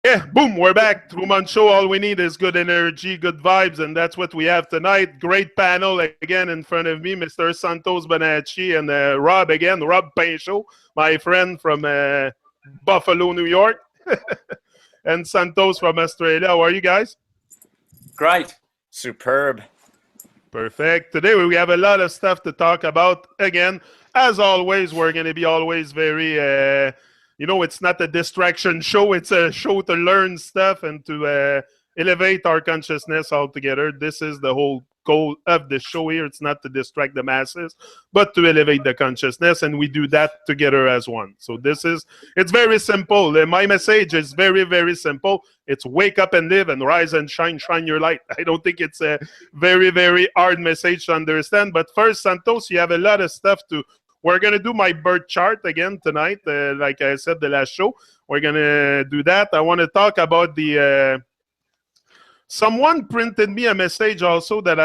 Yeah, boom, we're back. 2 month show. All we need is good energy, good vibes, and that's what we have tonight. Great panel again in front of me, Mr. Santos Bonacci and Rob again, Rob Pinchot, my friend from Buffalo, New York, and Santos from Australia. How are you guys? Great. Superb. Perfect. Today we have a lot of stuff to talk about. Again, as always, we're going to be always very, it's not a distraction show. It's a show to learn stuff and to elevate our consciousness altogether. This is the whole goal of the show here. It's not to distract the masses, but to elevate the consciousness, and we do that together as one. So it's very simple. My message is very, very simple. It's wake up and live and rise and shine your light. I don't think it's a very, very hard message to understand. But first, Santos, you have a lot of stuff to... We're going to do my birth chart again tonight. Like I said, the last show, we're going to do that. I want to talk about the... Someone printed me a message also that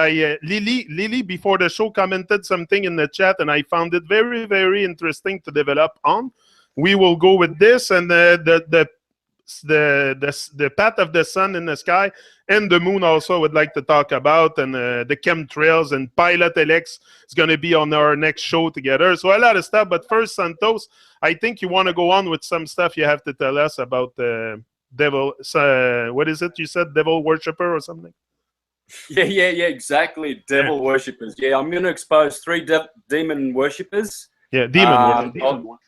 Lily, before the show, commented something in the chat, and I found it very, very interesting to develop on. We will go with this, and the path of the sun in the sky and the moon also I would like to talk about, and the chemtrails and Pilot LX is going to be on our next show together. So a lot of stuff. But first, Santos, I think you want to go on with some stuff you have to tell us about devil. What is it you said? Devil worshiper or something? Yeah, exactly. Devil worshippers. Yeah, I'm going to expose 3 demon worshippers. Yeah, demon worshippers.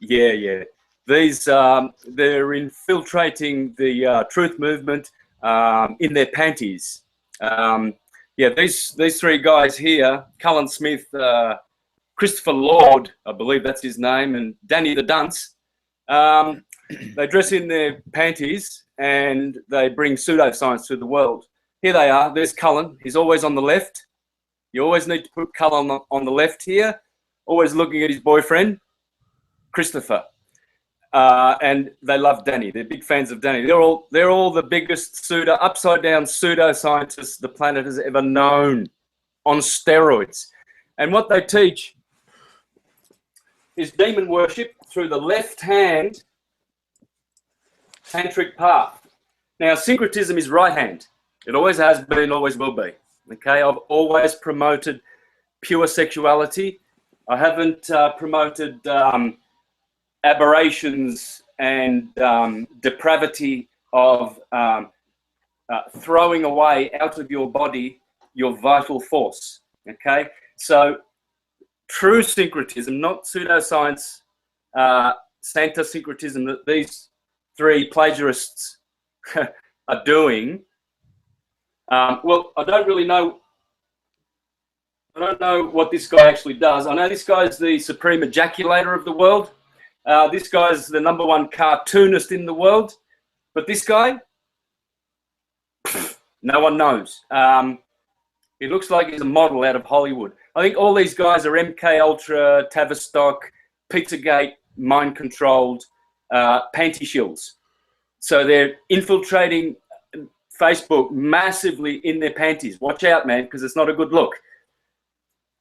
Yeah. These, they're infiltrating the truth movement in their panties. These 3 guys here, Cullen Smith, Christopher Lord, I believe that's his name, and Danny the Dunce, they dress in their panties and they bring pseudoscience to the world. Here they are. There's Cullen. He's always on the left. You always need to put Cullen on the left here, always looking at his boyfriend, Christopher. And they love Danny. They're big fans of Danny. They're all the biggest upside down pseudoscientists the planet has ever known, on steroids. And what they teach is demon worship through the left hand tantric path. Now, syncretism is right hand. It always has been, always will be. Okay, I've always promoted pure sexuality. I haven't promoted aberrations and depravity of throwing away out of your body your vital force. Okay, so true syncretism, not pseudoscience, Santos syncretism that these 3 plagiarists are doing. Well, I don't know what this guy actually does. I know this guy is the supreme ejaculator of the world. This guy's the #1 cartoonist in the world. But this guy, no one knows. He looks like he's a model out of Hollywood. I think all these guys are MK Ultra, Tavistock, Pizzagate, mind-controlled panty shills. So they're infiltrating Facebook massively in their panties. Watch out, man, because it's not a good look.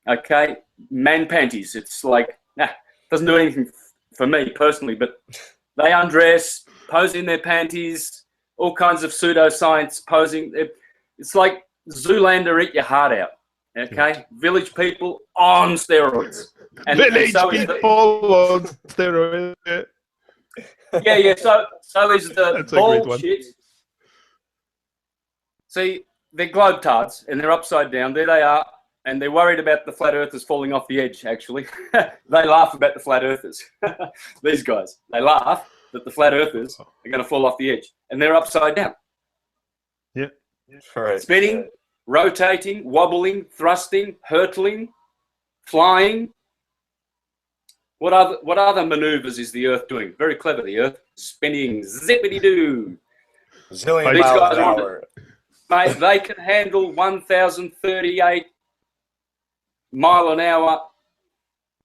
Okay, man panties. It's like, doesn't do anything for me personally, but they undress, pose in their panties, all kinds of pseudoscience posing. It's like Zoolander, eat your heart out. Okay, village people on steroids. Village people on steroids. Yeah. So is the bullshit. See, they're globetards and they're upside down. There they are, and they're worried about the flat earthers falling off the edge. Actually, they laugh about the flat earthers. These guys, they laugh that the flat earthers are going to fall off the edge, and they're upside down. Yeah, right. Spinning, rotating, wobbling, thrusting, hurtling, flying. What other maneuvers is the Earth doing? Very clever, the Earth. Spinning, zippity-doo. Zillion miles an hour. Mate, they can handle 1,038 mile an hour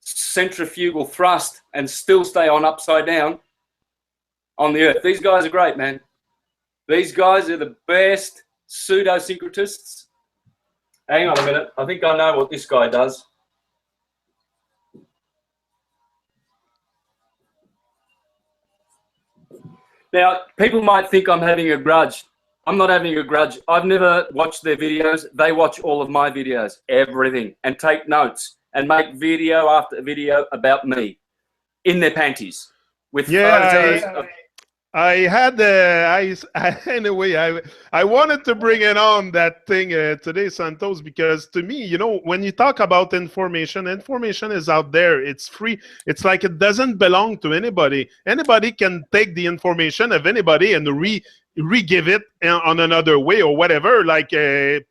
centrifugal thrust and still stay on upside down on the Earth. These guys are great, man. These guys are the best pseudo-syncretists. Hang on a minute. I think I know what this guy does. Now, people might think I'm having a grudge. I'm not having a grudge. I've never watched their videos. They watch all of my videos, everything, and take notes and make video after video about me in their panties with photos of... I had anyway. I wanted to bring it on that thing today, Santos, because to me, you know, when you talk about information is out there. It's free. It's like it doesn't belong to anybody. Anybody can take the information of anybody and re-give it on another way or whatever, like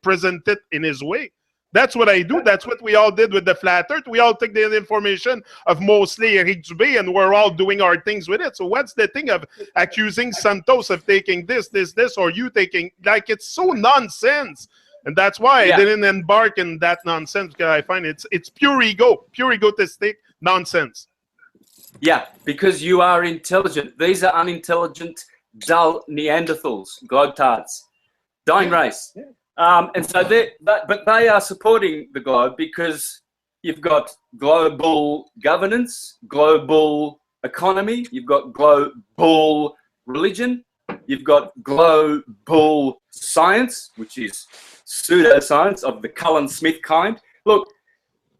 present it in his way. That's what I do. That's what we all did with the flat earth. We all take the information of mostly Eric Dubé and we're all doing our things with it. So what's the thing of accusing Santos of taking this, or you taking, like, it's so nonsense. And that's why I didn't embark in that nonsense, because I find it's pure ego, pure egotistic nonsense. Yeah, because you are intelligent. These are unintelligent, dull Neanderthals, globetards, dying race. Yeah. And so but they are supporting the globe because you've got global governance, global economy, you've got global religion, you've got global science, which is pseudoscience of the Cullen Smith kind. Look,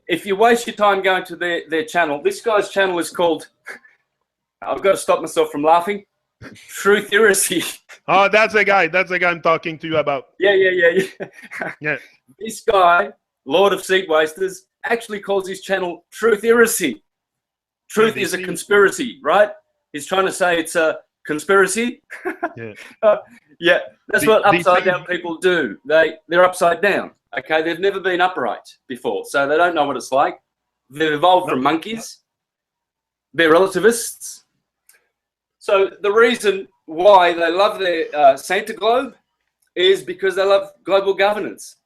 if you waste your time going to their channel, this guy's channel is called, I've got to stop myself from laughing, Trutheracy. Oh, that's the guy I'm talking to you about. Yeah. This guy, Lord of Seed Wasters, actually calls his channel Trutheracy. Truth is a conspiracy, right? He's trying to say it's a conspiracy. Yeah. That's what upside down people do. They're upside down. Okay, they've never been upright before, so they don't know what it's like. They've evolved from monkeys. They're relativists. So the reason why they love their Santa globe is because they love global governance.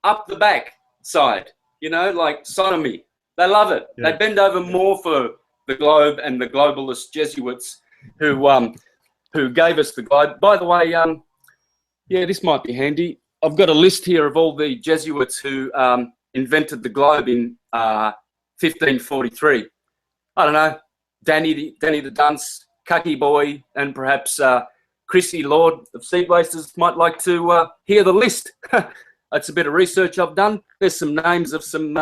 Up the back side, you know, like sodomy. They love it. Yeah. They bend over more for the globe and the globalist Jesuits who gave us the globe. By the way, yeah, this might be handy. I've got a list here of all the Jesuits who invented the globe in 1543. I don't know, Danny the Dunce, Cucky Boy, and perhaps Chrissy, Lord of Seed Wasters, might like to hear the list. That's a bit of research I've done. There's some names of some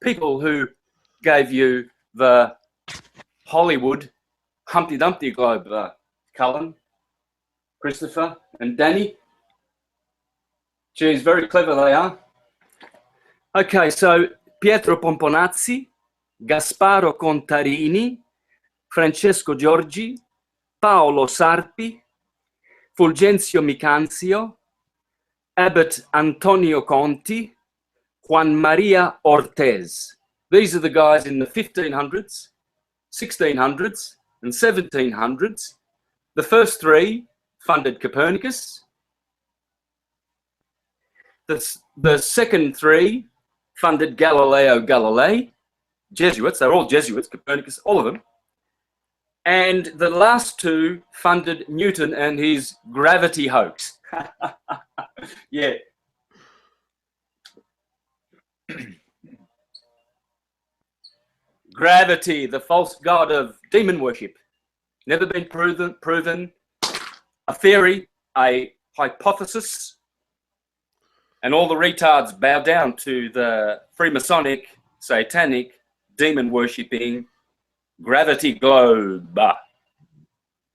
people who gave you the Hollywood Humpty Dumpty globe. Cullen, Christopher, and Danny. Geez, very clever they are. Okay, so Pietro Pomponazzi, Gasparo Contarini, Francesco Giorgi, Paolo Sarpi, Fulgenzio Micanzio, Abbot Antonio Conti, Juan Maria Ortez. These are the guys in the 1500s, 1600s, and 1700s. The first three funded Copernicus. The second three funded Galileo Galilei. Jesuits, they're all Jesuits, Copernicus, all of them. And the last two funded Newton and his gravity hoax. Yeah. Gravity, the false god of demon worship. Never been proven. A theory, a hypothesis. And all the retards bow down to the Freemasonic, satanic, demon worshipping gravity globe.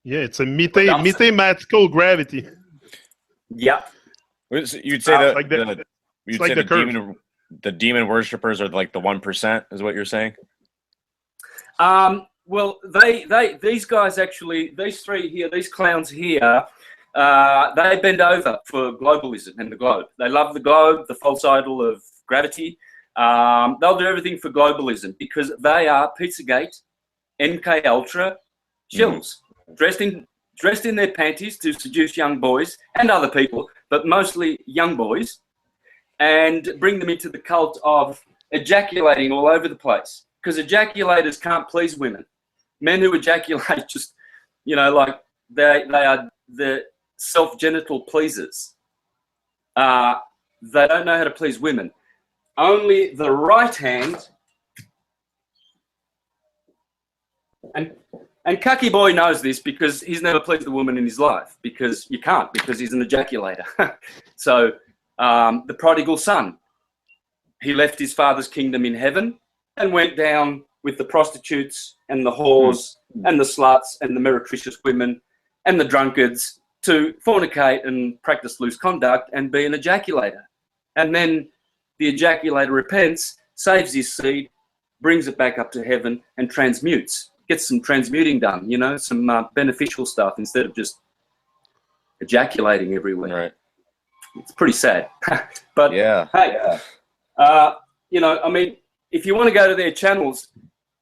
Yeah, it's a mathematical gravity. Yeah. You'd say that the demon worshippers are like the 1%, is what you're saying? Well, these guys actually, these three here, these clowns here, they bend over for globalism and the globe. They love the globe, the false idol of gravity. They'll do everything for globalism because they are Pizzagate, MK Ultra shills, dressed in their panties to seduce young boys and other people, but mostly young boys, and bring them into the cult of ejaculating all over the place. Because ejaculators can't please women. Men who ejaculate just, you know, like they are the self-genital pleasers. They don't know how to please women. Only the right hand, and And Cucky Boy knows this because he's never pleased a woman in his life, because you can't, because he's an ejaculator. So the prodigal son, he left his father's kingdom in heaven and went down with the prostitutes and the whores and the sluts and the meretricious women and the drunkards to fornicate and practice loose conduct and be an ejaculator. And then the ejaculator repents, saves his seed, brings it back up to heaven and transmutes. Gets some transmuting done, you know, some beneficial stuff instead of just ejaculating everywhere. Right. It's pretty sad. But yeah, hey, you know, I mean, if you want to go to their channels,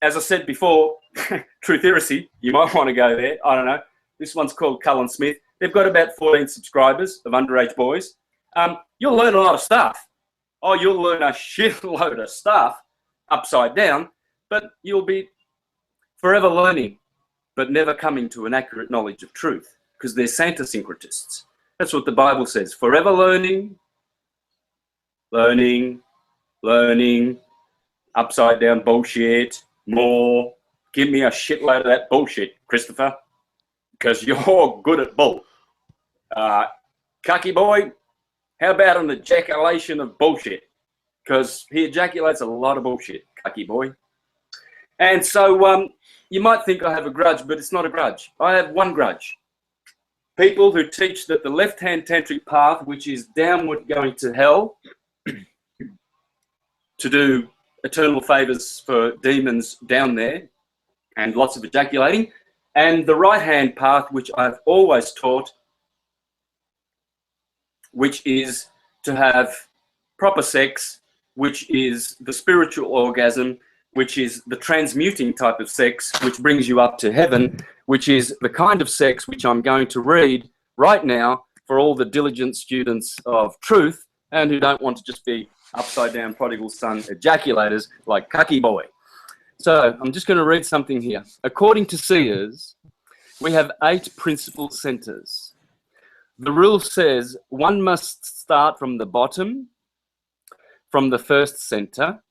as I said before, Truth Heresy, you might want to go there. I don't know. This one's called Cullen Smith. They've got about 14 subscribers of underage boys. You'll learn a lot of stuff. Oh, you'll learn a shitload of stuff upside down, but you'll be forever learning, but never coming to an accurate knowledge of truth, because they're Santos syncretists. That's what the Bible says. Forever learning, learning, learning, upside down bullshit, more. Give me a shitload of that bullshit, Christopher, because you're good at bull. Cucky Boy, how about an ejaculation of bullshit? Because he ejaculates a lot of bullshit, Cucky Boy. And so you might think I have a grudge, but it's not a grudge. I have one grudge. People who teach that the left-hand tantric path, which is downward going to hell, to do eternal favors for demons down there, and lots of ejaculating, and the right-hand path, which I've always taught, which is to have proper sex, which is the spiritual orgasm, which is the transmuting type of sex, which brings you up to heaven, which is the kind of sex which I'm going to read right now for all the diligent students of truth and who don't want to just be upside down prodigal son ejaculators like Cucky Boy. So I'm just going to read something here. According to seers, we have 8 principal centers. The rule says one must start from the bottom, from the first center,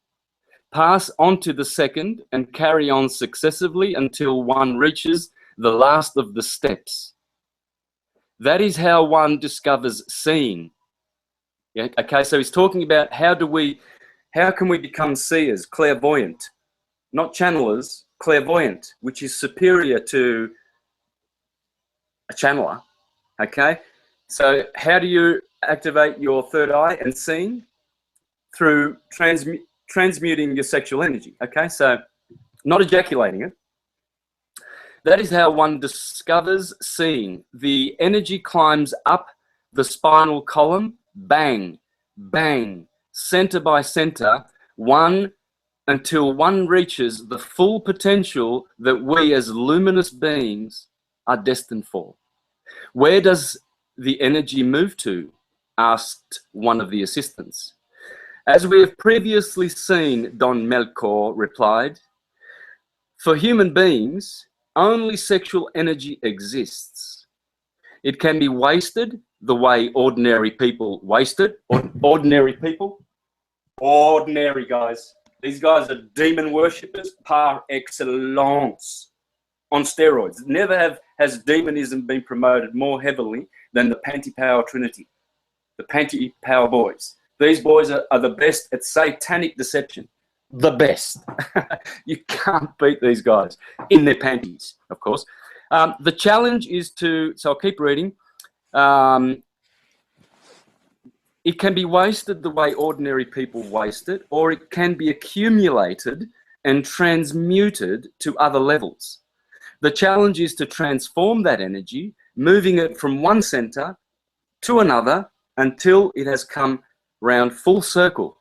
pass on to the second, and carry on successively until one reaches the last of the steps. That is how one discovers seeing. Yeah, okay, so he's talking about how can we become seers, clairvoyant, not channelers, clairvoyant, which is superior to a channeler, okay? So how do you activate your third eye and seeing? Through transmuting your sexual energy, okay? So not ejaculating it. That is how one discovers seeing. The energy climbs up the spinal column, bang, bang, center by center, until one reaches the full potential that we as luminous beings are destined for. Where does the energy move to? Asked one of the assistants. As we have previously seen, Don Melchor replied, for human beings, only sexual energy exists. It can be wasted the way ordinary people waste it. Ordinary people? Ordinary guys. These guys are demon worshippers par excellence on steroids. Never has demonism been promoted more heavily than the Panty-Power Trinity, the Panty-Power boys. These boys are the best at satanic deception. The best. You can't beat these guys in their panties, of course. The challenge is so I'll keep reading. It can be wasted the way ordinary people waste it, or it can be accumulated and transmuted to other levels. The challenge is to transform that energy, moving it from one center to another until it has come round full circle.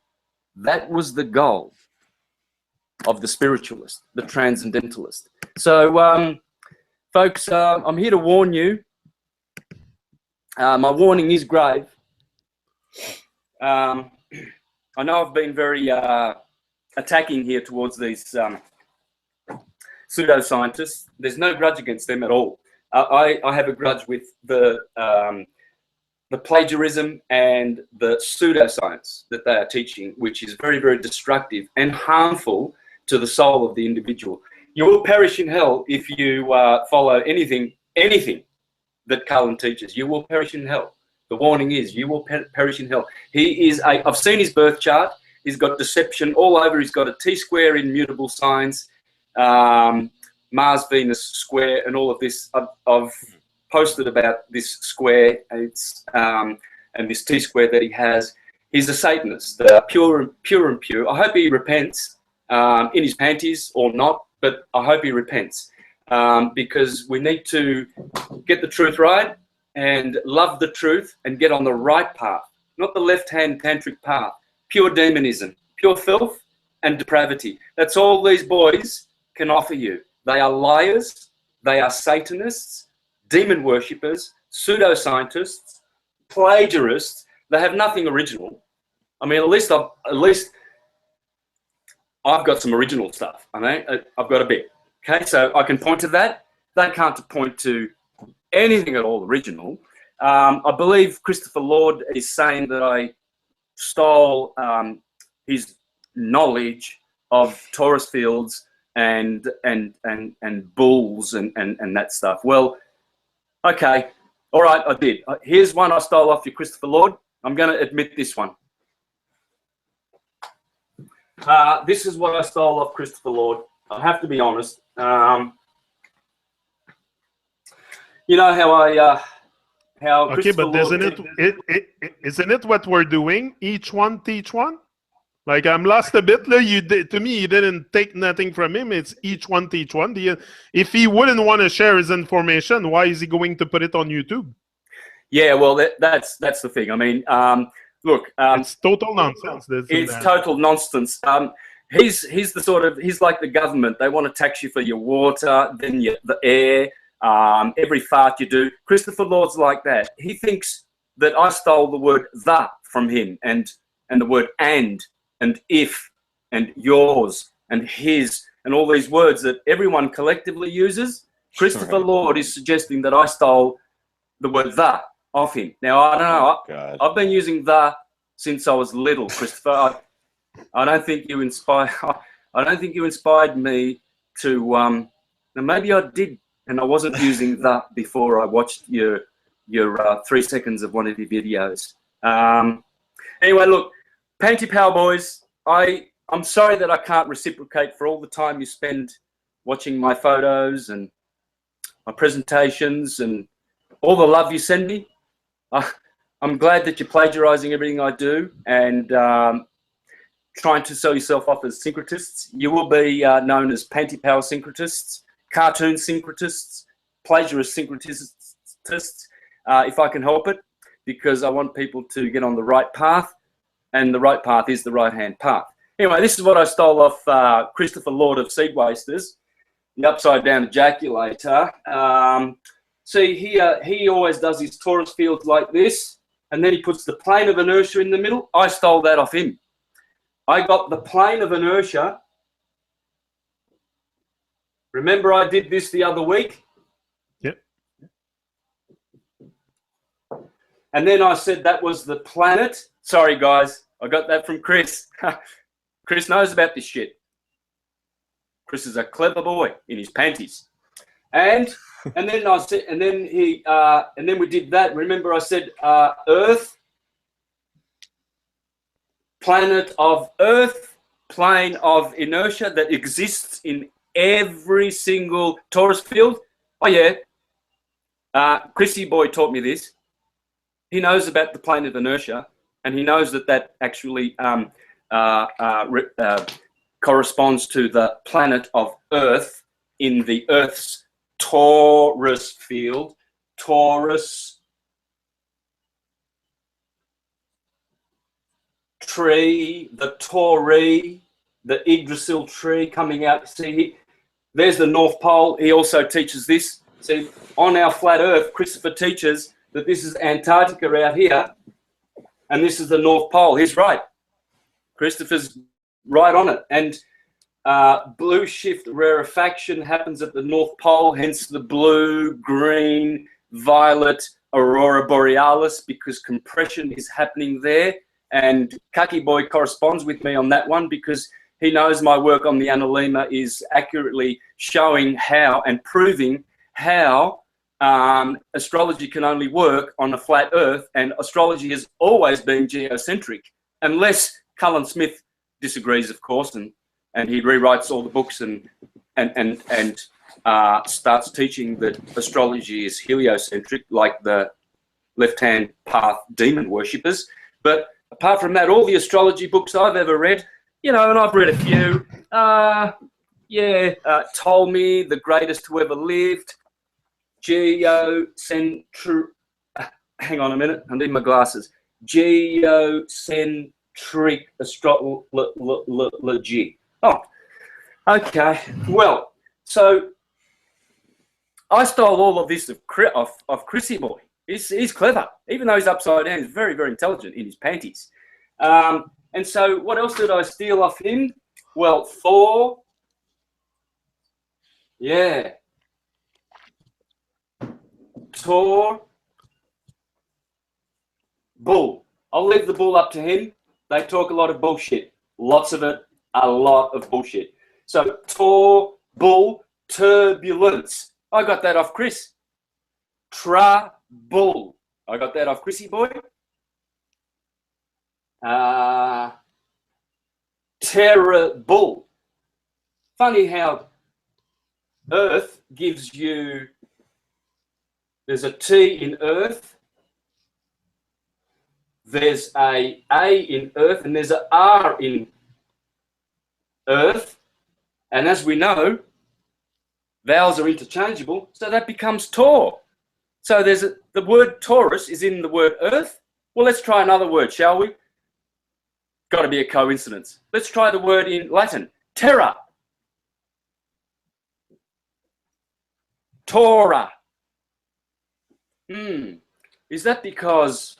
That was the goal of the spiritualist, the transcendentalist. So, folks, I'm here to warn you. My warning is grave. I know I've been very attacking here towards these pseudoscientists. There's no grudge against them at all. I have a grudge with the plagiarism and the pseudoscience that they are teaching, which is very, very destructive and harmful to the soul of the individual. You will perish in hell if you follow anything that Cullen teaches. You will perish in hell. The warning is, you will perish in hell. He is I've seen his birth chart. He's got deception all over. He's got a T-square in mutable signs, Mars, Venus square, and all of this. I've posted about this square and this T-square that he has. He's a Satanist, pure and pure. I hope he repents in his panties or not, but I hope he repents because we need to get the truth right and love the truth and get on the right path, not the left-hand tantric path. Pure demonism, pure filth and depravity. That's all these boys can offer you. They are liars, they are Satanists, demon worshippers, pseudoscientists, plagiarists. They have nothing original. I mean, at least I've got some original stuff. I mean, I've got a bit. Okay, so I can point to that. They can't point to anything at all original. I believe Christopher Lord is saying that I stole his knowledge of Taurus fields and bulls and that stuff. Well, okay, all right, I did. Here's one I stole off you, Christopher Lord. I'm going to admit this one. This is what I stole off Christopher Lord. I have to be honest. You know how okay, but isn't it what we're doing? Each one teach one. Like, I'm lost a bit. To me, you didn't take nothing from him. It's each one teach one. If he wouldn't want to share his information, why is he going to put it on YouTube? Yeah, well, that's the thing. I mean, look, it's total nonsense. It's total nonsense. He's like the government. They want to tax you for your water, then the air, every fart you do. Christopher Lord's like that. He thinks that I stole the word "the" from him, and the word "and "if" and "yours" and "his" and all these words that everyone collectively uses. Christopher Lord is suggesting that I stole the word "the" off him. Now, I don't know. I've been using "the" since I was little, Christopher. I don't think you inspired. I don't think you inspired me to. Now maybe I did, and I wasn't using "the" before I watched your 3 seconds of one of your videos. Anyway, look, Panty Power boys. I'm sorry that I can't reciprocate for all the time you spend watching my photos and my presentations and all the love you send me. I'm glad that you're plagiarizing everything I do and trying to sell yourself off as syncretists. You will be known as Panty Power syncretists, cartoon syncretists, plagiarist syncretists, if I can help it, because I want people to get on the right path, and the right path is the right-hand path. Anyway, this is what I stole off Christopher Lord of Seed Wasters, the upside-down ejaculator. See, he always does his Taurus fields like this, and then he puts the plane of inertia in the middle. I stole that off him. I got the plane of inertia. Remember I did this the other week? Yep. And then I said that was the planet. Sorry, guys. I got that from Chris. Chris knows about this shit. Chris is a clever boy in his panties. And then I said, and then we did that. Remember I said Earth, planet of Earth, plane of inertia that exists in every single Taurus field. Oh yeah, Chrissy boy taught me this. He knows about the plane of inertia, and he knows that actually corresponds to the planet of Earth in the Earth's Taurus field. Taurus tree, the Tauri, the Yggdrasil tree coming out. See, there's the North Pole. He also teaches this. See, on our flat Earth, Christopher teaches that this is Antarctica out here, and this is the North Pole. He's right. Christopher's right on it. And blue shift rarefaction happens at the North Pole, hence the blue, green, violet aurora borealis, because compression is happening there. And Kaki Boy corresponds with me on that one, because He knows my work on the Analema is accurately showing how and proving how astrology can only work on a flat Earth, and astrology has always been geocentric, unless Cullen Smith disagrees, of course, and he rewrites all the books and starts teaching that astrology is heliocentric, like the left-hand path demon worshippers. But apart from that, all the astrology books I've ever read, you know, and I've read a few, Ptolemy, the greatest who ever lived, geocentric, hang on a minute, I need my glasses, geocentric astrology. Oh, okay. Well, so I stole all of this of Chrissy Boy. He's clever. Even though he's upside down, he's very, very intelligent in his panties. And so what else did I steal off him? Well, Thor. Yeah. Tor. Bull. I'll leave the bull up to him. They talk a lot of bullshit. Lots of it. A lot of bullshit. So Tor, bull, turbulence. I got that off Chris. Bull. I got that off Chrissy Boy. Terrible. Funny how Earth gives you, there's a T in Earth, there's a in Earth, and there's a R in Earth. And as we know, vowels are interchangeable, so that becomes Tor. So there's the word Taurus is in the word Earth. Well, let's try another word, shall we? Got to be a coincidence. Let's try the word in Latin. Terra. Torah. Is that because...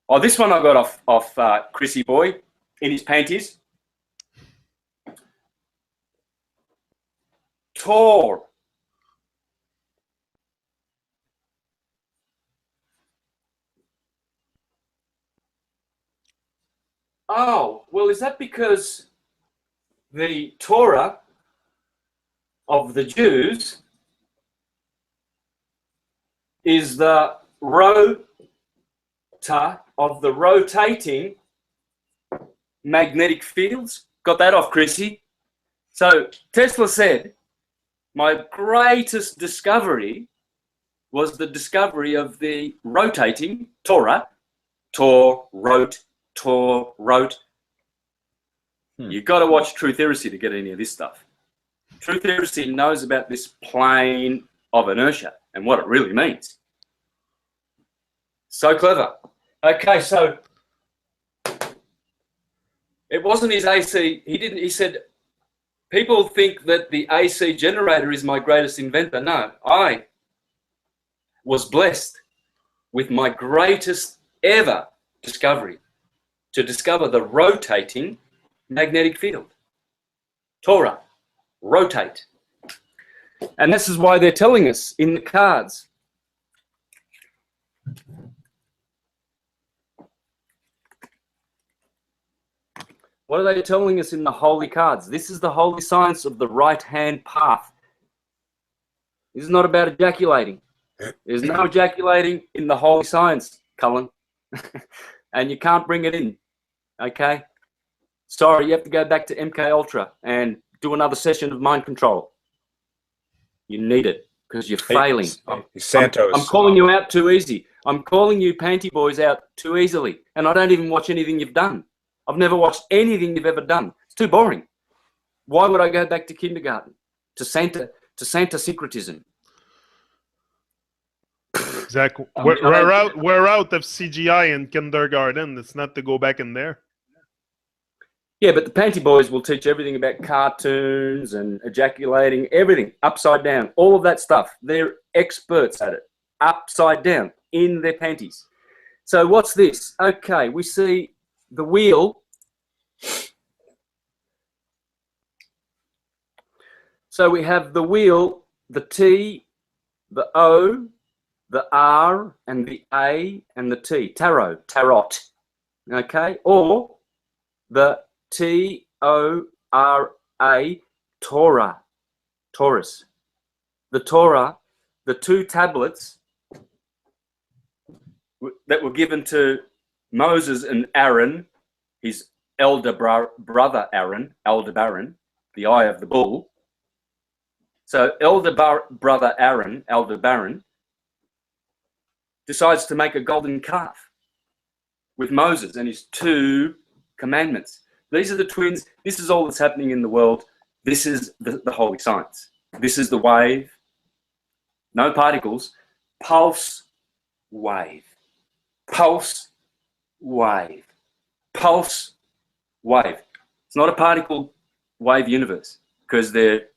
Oh, this one I got off Chrissy Boy in his panties. Tor. Oh, well, is that because the Torah of the Jews is the rota of the rotating magnetic fields? Got that off, Chrissy. So Tesla said, my greatest discovery was the discovery of the rotating Torah. Tor, wrote. You've got to watch Truth Heresy to get any of this stuff. Truth Heresy knows about this plane of inertia and what it really means. So clever. Okay, so it wasn't his AC. He said, people think that the AC generator is my greatest inventor. No, I was blessed with my greatest ever discovery, to discover the rotating magnetic field. Torah, rotate. And this is why they're telling us in the cards. What are they telling us in the holy cards? This is the holy science of the right-hand path. This is not about ejaculating. There's no ejaculating in the holy science, Cullen. And you can't bring it in, okay? Sorry, you have to go back to MK Ultra and do another session of mind control. You need it because you're failing. Santos. I'm calling you out too easy. I'm calling you panty boys out too easily, and I don't even watch anything you've done. I've never watched anything you've ever done. It's too boring. Why would I go back to kindergarten, to Santa syncretism? Exactly. We're out of CGI in kindergarten. It's not to go back in there. Yeah, but the panty boys will teach everything about cartoons and ejaculating, everything upside down, all of that stuff. They're experts at it, upside down in their panties. So what's this? Okay, we see the wheel. So we have the wheel, the T, the O, the R, and the A, and the T. Tarot. Okay? Or the T, T-O-R-A, Torah, Taurus. The Torah, the 2 tablets that were given to Moses and Aaron, his elder brother Aaron, Aldebaran, the eye of the bull. So brother Aaron, Aldebaran, decides to make a golden calf with Moses and his 2 commandments. These are the twins. This is all that's happening in the world. This is the holy science. This is the wave. No particles. Pulse wave. Pulse wave. Pulse wave. It's not a particle wave universe because there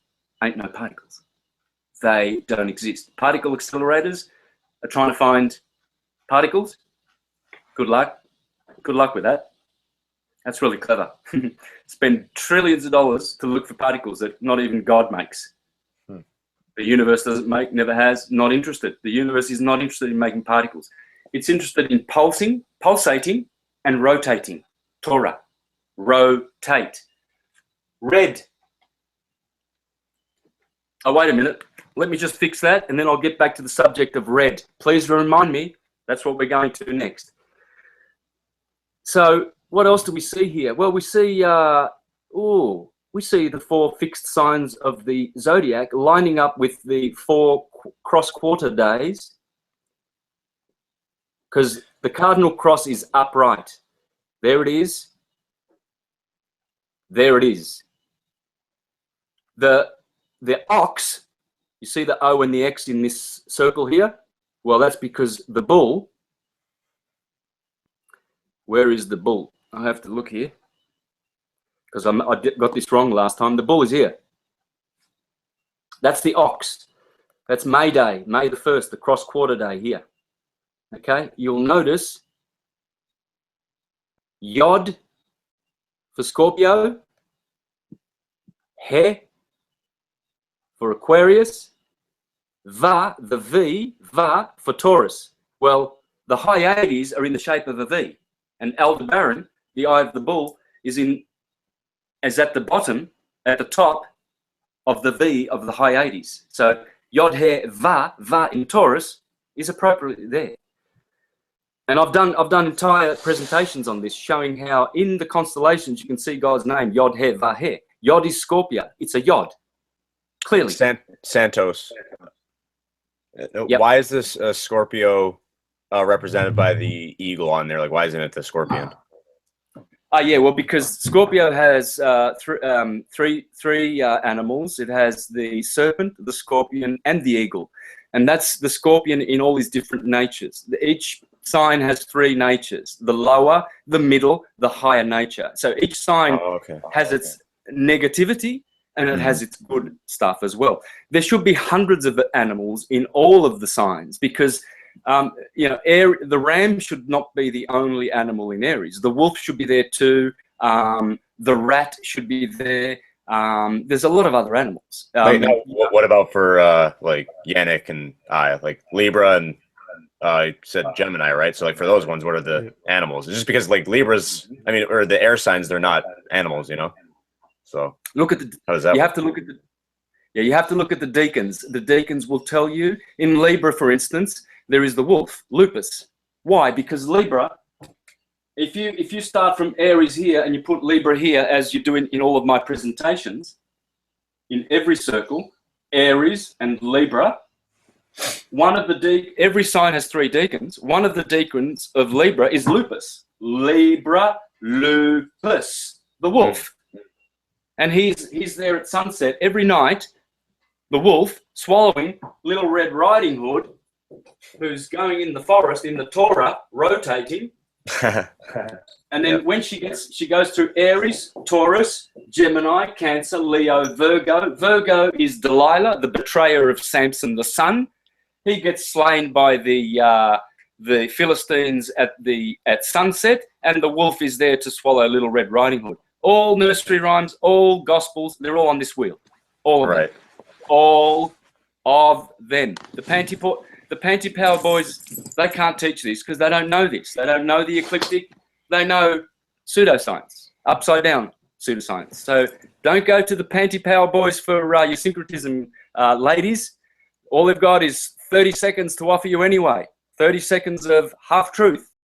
ain't no particles. They don't exist. Particle accelerators are trying to find particles. Good luck. Good luck with that. That's really clever. Spend trillions of dollars to look for particles that not even God makes. The universe doesn't make, never has, not interested. The universe is not interested in making particles. It's interested in pulsating, and rotating. Torah. Rotate. Red. Oh, wait a minute. Let me just fix that, and then I'll get back to the subject of red. Please remind me. That's what we're going to next. So what else do we see here? Well, we see we see the 4 fixed signs of the zodiac lining up with the 4 cross-quarter days, because the cardinal cross is upright. There it is. There it is. The ox, you see the O and the X in this circle here? Well, that's because the bull, where is the bull? I have to look here because I got this wrong last time. The bull is here. That's the ox. That's May Day, May the 1st, the cross-quarter day here. Okay, you'll notice Yod for Scorpio, He for Aquarius, Va, the V, Va for Taurus. Well, the Hyades are in the shape of a V, and Aldebaran, the eye of the bull, is at the bottom, at the top of the V of the Hyades. So Yod He Va, Va in Taurus is appropriately there. And I've done entire presentations on this, showing how in the constellations you can see God's name, Yod He Va He. Yod is Scorpio. It's a Yod. Clearly. Santos. Yep. Why is this Scorpio represented by the eagle on there? Like, why isn't it the scorpion? Yeah, well, because Scorpio has three animals. It has the serpent, the scorpion, and the eagle. And that's the scorpion in all his different natures. Each sign has 3 natures: the lower, the middle, the higher nature. So each sign has its negativity, and it has its good stuff as well. There should be hundreds of animals in all of the signs, because the ram should not be the only animal in Aries. The wolf should be there too. The rat should be there. There's a lot of other animals. What about for like Yannick and like Libra and I said Gemini, right? So like for those ones, what are the animals? Just because like Libras, or the air signs, they're not animals, So look at how does that? You have to look at the deacons. The deacons will tell you in Libra, for instance, there is the wolf, Lupus. Why? Because Libra, if you start from Aries here and you put Libra here, as you do in all of my presentations, in every circle, Aries and Libra, every sign has 3 deacons. One of the deacons of Libra is Lupus. Libra, Lupus, the wolf. And he's there at sunset every night, the wolf, swallowing Little Red Riding Hood, who's going in the forest in the Torah, rotating. And then when she goes through Aries, Taurus, Gemini, Cancer, Leo, Virgo. Virgo is Delilah, the betrayer of Samson, the son. He gets slain by the Philistines at sunset, and the wolf is there to swallow Little Red Riding Hood. All nursery rhymes, all gospels, they're all on this wheel. All of them. All of them. The Panty Power boys, they can't teach this because they don't know this. They don't know the ecliptic. They know pseudoscience, upside down pseudoscience. So don't go to the Panty Power boys for your syncretism, ladies. All they've got is 30 seconds to offer you anyway. 30 seconds of half truth.